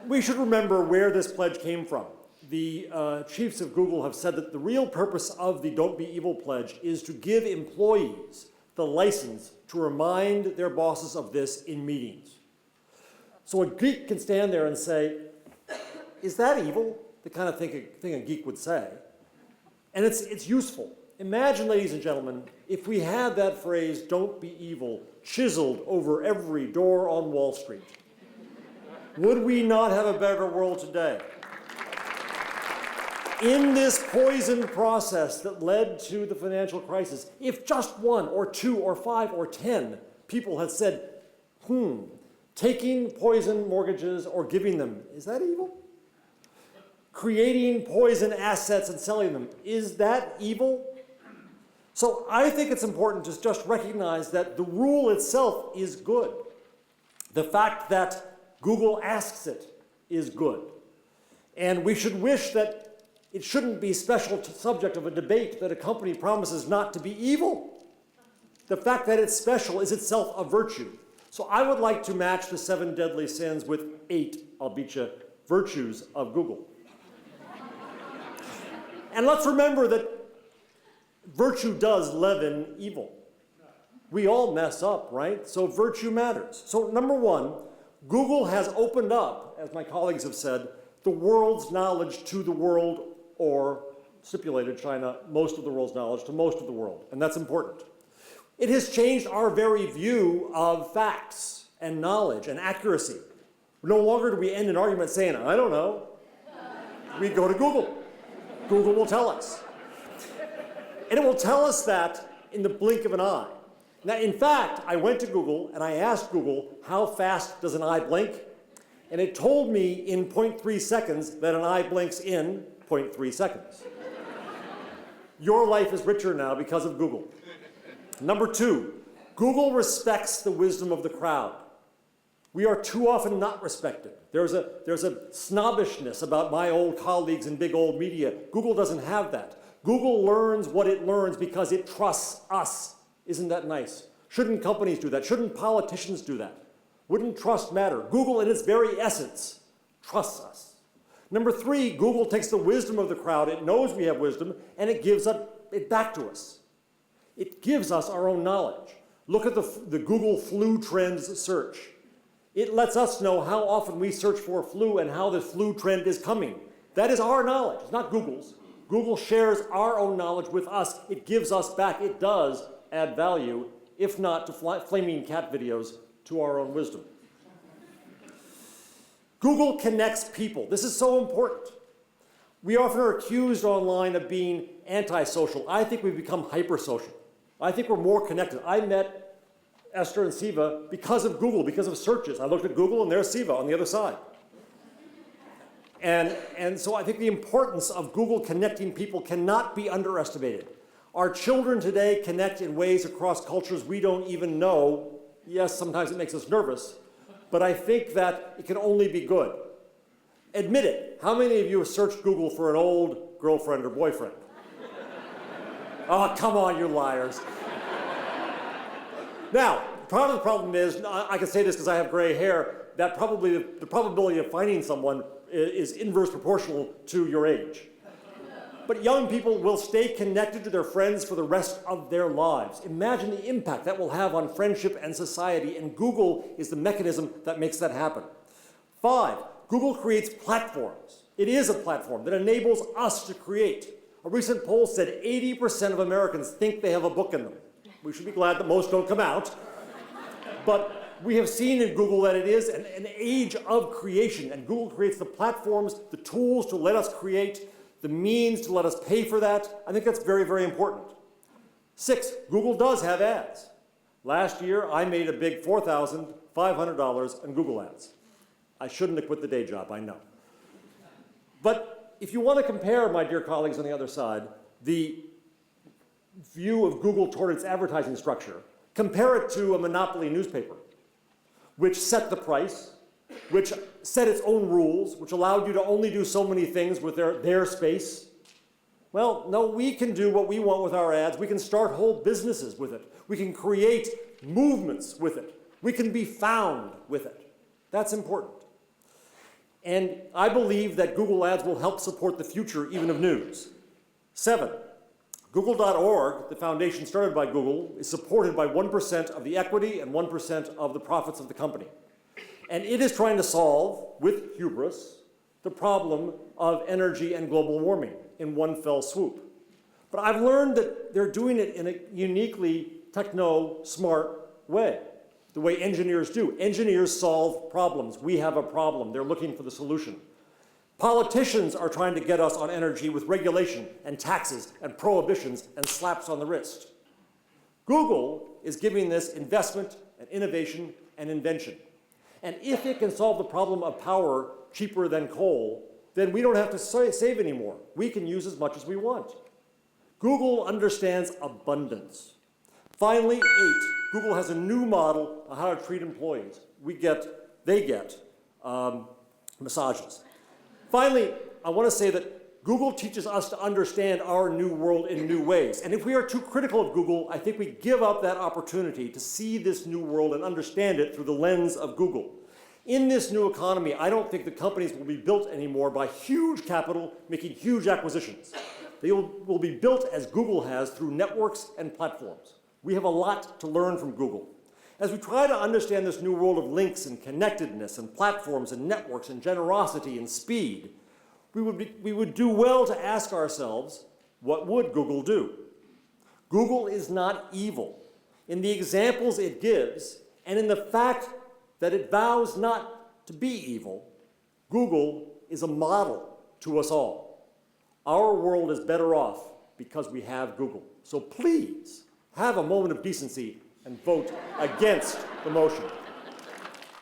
We should remember where this pledge came from. The chiefs of Google have said that the real purpose of the Don't Be Evil pledge is to give employees the license to remind their bosses of this in meetings. So a geek can stand there and say, is that evil? The kind of thing a geek would say. And it's useful. Imagine, ladies and gentlemen, if we had that phrase, don't be evil, chiseled over every door on Wall Street. Would we not have a better world today? In this poison process that led to the financial crisis, if just 1 or 2 or 5 or 10 people had said, taking poison mortgages or giving them, is that evil? Creating poison assets and selling them, is that evil? So I think it's important to just recognize that the rule itself is good. The fact that Google asks it is good. And we should wish that it shouldn't be special subject of a debate that a company promises not to be evil. The fact that it's special is itself a virtue. So I would like to match the 7 deadly sins with 8, I'll beat you, virtues of Google. And let's remember that virtue does leaven evil. We all mess up, right? So virtue matters. So number 1, Google has opened up, as my colleagues have said, the world's knowledge to the world, or stipulated China, most of the world's knowledge to most of the world, and that's important. It has changed our very view of facts and knowledge and accuracy. No longer do we end an argument saying, I don't know. We go to Google. Google will tell us. And it will tell us that in the blink of an eye. Now, in fact, I went to Google and I asked Google, how fast does an eye blink? And it told me in 0.3 seconds that an eye blinks in 0.3 seconds. Your life is richer now because of Google. Number 2, Google respects the wisdom of the crowd. We are too often not respected. There's a snobbishness about my old colleagues in big old media. Google doesn't have that. Google learns what it learns because it trusts us. Isn't that nice? Shouldn't companies do that? Shouldn't politicians do that? Wouldn't trust matter? Google, in its very essence, trusts us. Number 3, Google takes the wisdom of the crowd. It knows we have wisdom, and it gives it back to us. It gives us our own knowledge. Look at the Google flu trends search. It lets us know how often we search for flu and how the flu trend is coming. That is our knowledge. It's not Google's. Google shares our own knowledge with us. It gives us back. It does add value, if not to flaming cat videos, to our own wisdom. Google connects people. This is so important. We often are accused online of being antisocial. I think we've become hypersocial. I think we're more connected. I met Esther and Siva because of Google, because of searches. I looked at Google and there's Siva on the other side. And so I think the importance of Google connecting people cannot be underestimated. Our children today connect in ways across cultures we don't even know. Yes, sometimes it makes us nervous, but I think that it can only be good. Admit it. How many of you have searched Google for an old girlfriend or boyfriend? Oh, come on, you liars. Now, part of the problem is, I can say this because I have gray hair, that probably the probability of finding someone is inverse proportional to your age. But young people will stay connected to their friends for the rest of their lives. Imagine the impact that will have on friendship and society, and Google is the mechanism that makes that happen. 5, Google creates platforms. It is a platform that enables us to create. A recent poll said 80% of Americans think they have a book in them. We should be glad that most don't come out. But we have seen in Google that it is an age of creation, and Google creates the platforms, the tools to let us create, the means to let us pay for that. I think that's very, very important. 6, Google does have ads. Last year, I made a big $4,500 on Google ads. I shouldn't have quit the day job, I know. But if you want to compare, my dear colleagues on the other side, the view of Google toward its advertising structure, compare it to a monopoly newspaper, which set the price, which set its own rules, which allowed you to only do so many things with their space. Well, no, we can do what we want with our ads. We can start whole businesses with it. We can create movements with it. We can be found with it. That's important. And I believe that Google Ads will help support the future even of news. 7, Google.org, the foundation started by Google, is supported by 1% of the equity and 1% of the profits of the company. And it is trying to solve, with hubris, the problem of energy and global warming in one fell swoop. But I've learned that they're doing it in a uniquely techno-smart way, the way engineers do. Engineers solve problems. We have a problem. They're looking for the solution. Politicians are trying to get us on energy with regulation and taxes and prohibitions and slaps on the wrist. Google is giving this investment and innovation and invention. And if it can solve the problem of power cheaper than coal, then we don't have to save anymore. We can use as much as we want. Google understands abundance. Finally, 8, Google has a new model on how to treat employees. They get massages. Finally, I want to say that Google teaches us to understand our new world in new ways. And if we are too critical of Google, I think we give up that opportunity to see this new world and understand it through the lens of Google. In this new economy, I don't think the companies will be built anymore by huge capital making huge acquisitions. They will be built as Google has through networks and platforms. We have a lot to learn from Google. As we try to understand this new world of links and connectedness and platforms and networks and generosity and speed, we would do well to ask ourselves, what would Google do? Google is not evil. In the examples it gives, and in the fact that it vows not to be evil, Google is a model to us all. Our world is better off because we have Google. So please, have a moment of decency and vote against the motion.